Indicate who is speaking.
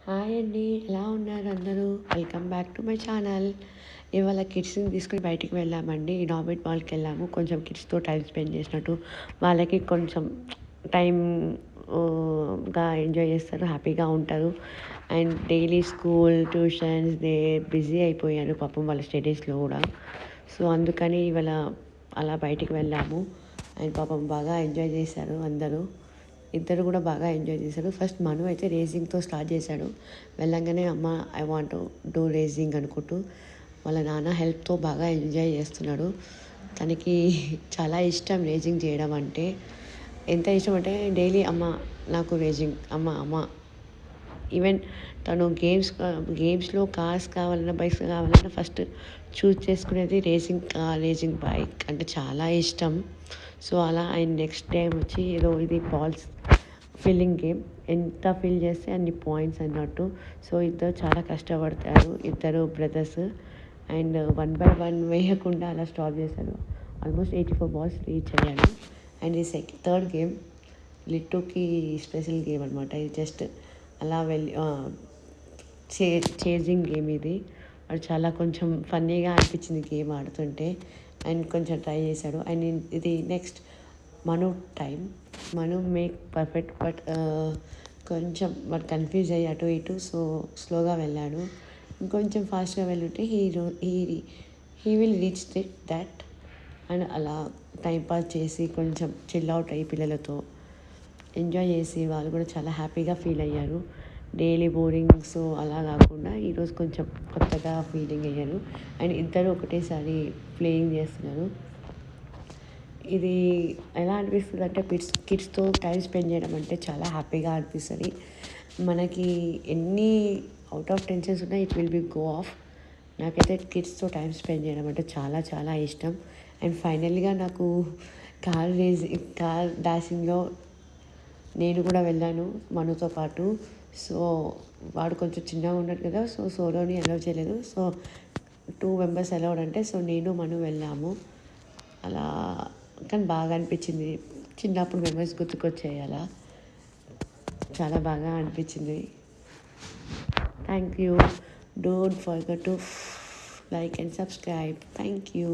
Speaker 1: Hi అండి, ఎలా ఉన్నారు అందరూ? Welcome back to my channel. ఇవాళ కిడ్స్ని తీసుకుని బయటికి వెళ్ళామండి. నార్బిట్ మాల్కి వెళ్ళాము. కొంచెం కిడ్స్తో టైం స్పెండ్ చేసినట్టు, వాళ్ళకి కొంచెం టైం గా ఎంజాయ్ చేస్తారు, హ్యాపీగా ఉంటారు. And daily school tuitions busy అయిపోయారు పాపం వాళ్ళ స్టడీస్లో కూడా. సో అందుకని ఇవాళ అలా బయటికి వెళ్ళాము. అండ్ పాపం బాగా ఎంజాయ్ చేశారు అందరూ. ఇద్దరు కూడా బాగా ఎంజాయ్ చేశారు. ఫస్ట్ మను అయితే రేసింగ్తో స్టార్ట్ చేశాడు. వెళ్ళంగానే అమ్మ I want to do racing అనుకుంటూ వాళ్ళ నాన్న హెల్ప్తో బాగా ఎంజాయ్ చేస్తున్నాడు. తనకి చాలా ఇష్టం రేసింగ్ చేయడం అంటే. ఎంత ఇష్టం అంటే డైలీ అమ్మ నాకు రేసింగ్, అమ్మ అమ్మ. ఈవెన్ తను గేమ్స్లో కార్స్ కావాలన్నా బైక్స్ కావాలన్నా ఫస్ట్ చూస్ చేసుకునేది రేసింగ్ బైక్ అంటే చాలా ఇష్టం. సో అలా ఆయన నెక్స్ట్ టైం వచ్చి ఇది బాల్స్ ఫిల్లింగ్ గేమ్, ఎంత ఫిల్ చేస్తే అన్ని పాయింట్స్ అన్నట్టు. సో ఇద్దరు చాలా కష్టపడతారు, ఇద్దరు బ్రదర్స్. అండ్ 1 by 1 వేయకుండా అలా స్టాప్ చేశారు. ఆల్మోస్ట్ 84 balls రీచ్ అయ్యాడు. అండ్ ఈ థర్డ్ గేమ్ లిట్టుకి స్పెషల్ గేమ్ అనమాట. ఇది జస్ట్ అలా వెళ్ళి చేజింగ్ గేమ్ ఇది. అది చాలా కొంచెం ఫన్నీగా అనిపించింది గేమ్ ఆడుతుంటే. అండ్ కొంచెం ట్రై చేశాడు. అండ్ ఇది next Manu time. Manu make perfect, but కొంచెం కన్ఫ్యూజ్ అయ్యి అటు ఇటు, సో స్లోగా వెళ్ళాడు. ఇంకొంచెం ఫాస్ట్గా వెళ్ళుంటే he will reach that. And అలా టైంపాస్ చేసి కొంచెం చిల్ అవుట్ అయ్యి పిల్లలతో ఎంజాయ్ చేసి వాళ్ళు కూడా చాలా హ్యాపీగా ఫీల్ అయ్యారు. డైలీ బోరింగ్ సో అలా కాకుండా ఈరోజు కొంచెం కొత్తగా ఫీలింగ్ అయ్యారు. అండ్ ఇద్దరు ఒకటేసారి ప్లేయింగ్ చేస్తున్నారు. ఇది ఎలా అనిపిస్తుంది అంటే కిడ్స్తో టైం స్పెండ్ చేయడం అంటే చాలా హ్యాపీగా అనిపిస్తుంది. మనకి ఎన్ని అవుట్ ఆఫ్ టెన్షన్స్ ఉన్నా it will be go of. నాకైతే కిడ్స్తో టైం స్పెండ్ చేయడం అంటే చాలా చాలా ఇష్టం. అండ్ ఫైనల్గా నాకు కార్ డాషింగ్లో నేను కూడా వెళ్ళాను మనుతో పాటు. సో వాడు కొంచెం చిన్నగా ఉన్నాడు కదా, సో సోలోని అలౌ చేయలేదు. సో 2 members అలౌడ్ అంటే, సో నేను మను వెళ్ళాము అలా. కానీ బాగా అనిపించింది, చిన్నప్పుడు మెమరీస్ గుర్తుకొచ్చాయి అలా. చాలా బాగా అనిపించింది. Thank you. Don't forget to like and subscribe. Thank you.